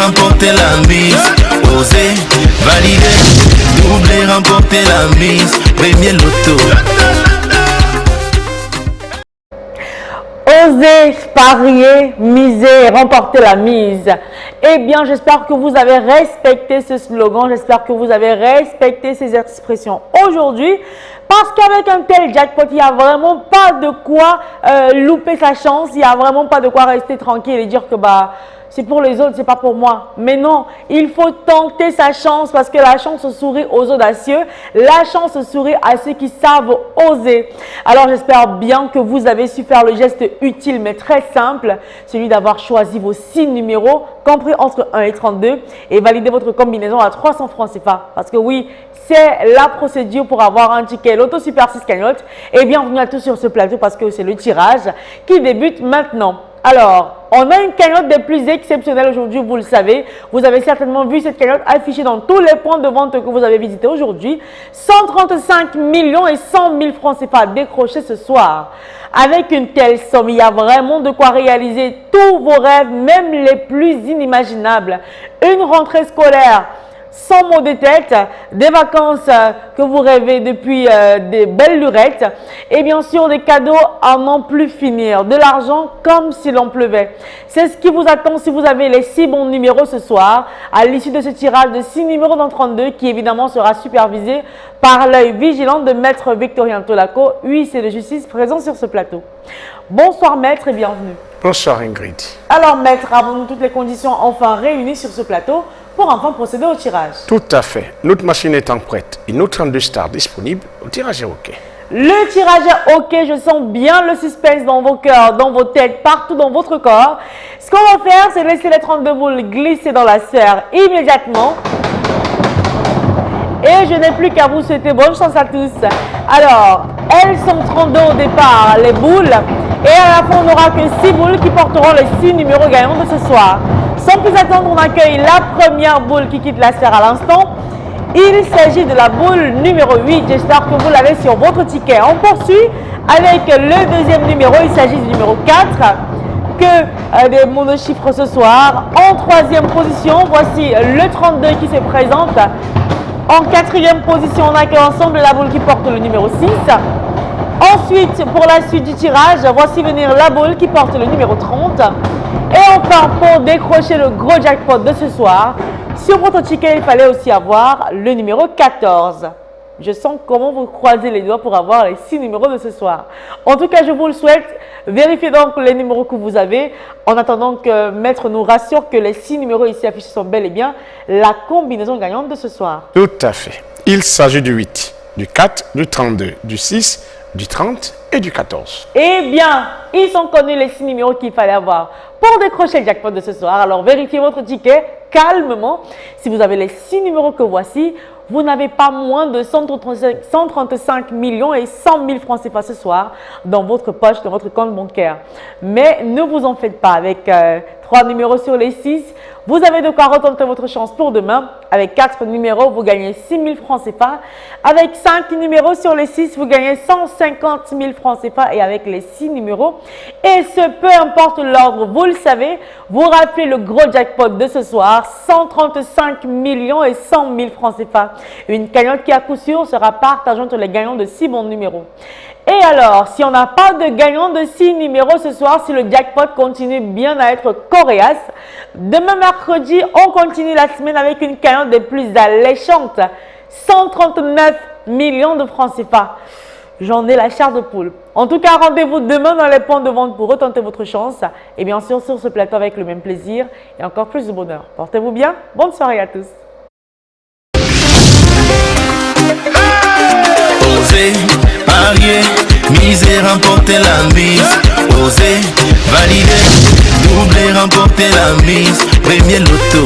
remporter la mise. Oser, valider, doubler, remporter la mise. Premier loto. Osez parier, miser, remporter la mise. Eh bien, j'espère que vous avez respecté ce slogan, j'espère que vous avez respecté ces expressions aujourd'hui. Parce qu'avec un tel jackpot, il n'y a vraiment pas de quoi louper sa chance, il n'y a vraiment pas de quoi rester tranquille et dire que c'est pour les autres, c'est pas pour moi. Mais non, il faut tenter sa chance parce que la chance sourit aux audacieux. La chance sourit à ceux qui savent oser. Alors, j'espère bien que vous avez su faire le geste utile mais très simple, celui d'avoir choisi vos 6 numéros compris entre 1 et 32 et valider votre combinaison à 300 francs CFA. Parce que oui, c'est la procédure pour avoir un ticket Loto Super 6 cagnotte. Et bienvenue à tous sur ce plateau parce que c'est le tirage qui débute maintenant. Alors, on a une cagnotte des plus exceptionnelles aujourd'hui, vous le savez. Vous avez certainement vu cette cagnotte affichée dans tous les points de vente que vous avez visités aujourd'hui. 135 millions et 100 000 francs CFA décrochés ce soir. Avec une telle somme, il y a vraiment de quoi réaliser tous vos rêves, même les plus inimaginables. Une rentrée scolaire sans mot de tête, des vacances que vous rêvez depuis des belles lurettes et bien sûr des cadeaux à n'en plus finir, de l'argent comme s'il en pleuvait. C'est ce qui vous attend si vous avez les 6 bons numéros ce soir à l'issue de ce tirage de 6 numéros dans 32 qui évidemment sera supervisé par l'œil vigilant de Maître Victorien Tolaco, huissier de justice présent sur ce plateau. Bonsoir Maître et bienvenue. Bonsoir Ingrid. Alors Maître, avons-nous toutes les conditions enfin réunies sur ce plateau pour enfin procéder au tirage? Tout à fait. Notre machine étant prête et nos 32 stars disponibles, le tirage est OK. Le tirage est OK. Je sens bien le suspense dans vos cœurs, dans vos têtes, partout dans votre corps. Ce qu'on va faire, c'est laisser les 32 boules glisser dans la sphère immédiatement. Et je n'ai plus qu'à vous souhaiter bonne chance à tous. Alors, elles sont 32 au départ, les boules. Et à la fin, on n'aura que 6 boules qui porteront les 6 numéros gagnants de ce soir. Sans plus attendre, on accueille la première boule qui quitte la sphère à l'instant. Il s'agit de la boule numéro 8. J'espère que vous l'avez sur votre ticket. On poursuit avec le deuxième numéro. Il s'agit du numéro 4. Que des monochiffres ce soir. En troisième position, voici le 32 qui se présente. En quatrième position, on accueille ensemble la boule qui porte le numéro 6. Ensuite, pour la suite du tirage, voici venir la boule qui porte le numéro 30. Et enfin, pour décrocher le gros jackpot de ce soir, sur votre ticket, il fallait aussi avoir le numéro 14. Je sens comment vous croisez les doigts pour avoir les 6 numéros de ce soir. En tout cas, je vous le souhaite. Vérifiez donc les numéros que vous avez en attendant que Maître nous rassure que les 6 numéros ici affichés sont bel et bien la combinaison gagnante de ce soir. Tout à fait. Il s'agit du 8, du 4, du 32, du 6, du 30 et du 14. Eh bien, ils sont connus les 6 numéros qu'il fallait avoir pour décrocher le jackpot de ce soir. Alors, vérifiez votre ticket calmement. Si vous avez les 6 numéros que voici, vous n'avez pas moins de 135 millions et 100 000 francs CFA ce soir dans votre poche, dans votre compte bancaire. Mais ne vous en faites pas avec 3 numéros sur les 6. Vous avez de quoi retenter votre chance pour demain. Avec 4 numéros, vous gagnez 6 000 francs CFA. Avec 5 numéros sur les 6, vous gagnez 150 000 francs CFA. Et avec les 6 numéros, et ce peu importe l'ordre, vous le savez, vous rappelez le gros jackpot de ce soir, 135 millions et 100 000 francs CFA. Une cagnotte qui à coup sûr sera partagée entre les gagnants de 6 bons numéros. Et alors, si on n'a pas de gagnant de 6 numéros ce soir, si le jackpot continue bien à être coriace, demain mercredi, on continue la semaine avec une cagnotte des plus alléchantes. 139 millions de francs CFA. J'en ai la chair de poule. En tout cas, rendez-vous demain dans les points de vente pour retenter votre chance. Et bien sûr, sur ce plateau avec le même plaisir et encore plus de bonheur. Portez-vous bien. Bonne soirée à tous. Oser, parier, miser, remporter la mise. Oser, valider, doubler, remporter la mise. Premier loto.